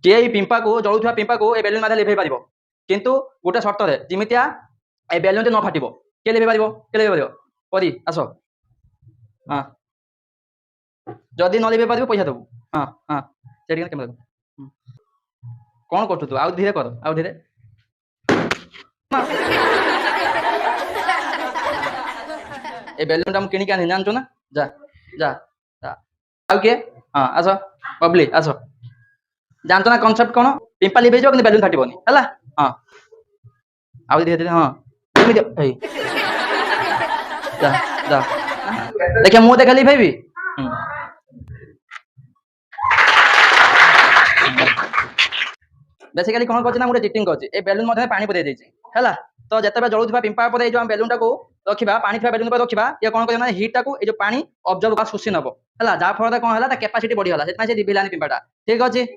किए पिंपा को जलुवा पिंपा को ए बेलून माध्यम लिभेई पारिबो किंतु गोटे शर्त रे जिमितिया ए बेलून न फाटिबो के लिभेई पारिबो परी आसो हां जदि न लिभेई पारिबो पैसा दबु हां हां सेठी कैमरा कौन करछु तू आउ धीरे कर आउ धीरे ए बेलून टा किणी आनी जानछु ना जा जा जा आउ के हां आसो बबली आसो जानतो ना कॉन्सेप्ट कौन पिंपा लिभेई जो कि बेलून फाटिबोनी हला हां आउ धीरे धीरे हां एमि एई जा जा देखिए मुंह देखा लिभेई बेसिकली कौन करछि ना गोटे चिटिंग करछि ए बेलून मध्ये पानी पदै देछि हला तो जेतेबे जळुथिबा पिंपा पदै जो हम बेलून टाको रखिबा पानी थिबा बेलून पर रखिबा ये कौन करना हीट टाको ए जो पानी ऑब्जर्व का शोषि नबो हला जा फर कोन हला ता कैपेसिटी बढ़ी हला सेत से लिभिलानी पिंपाटा ठीक अछि।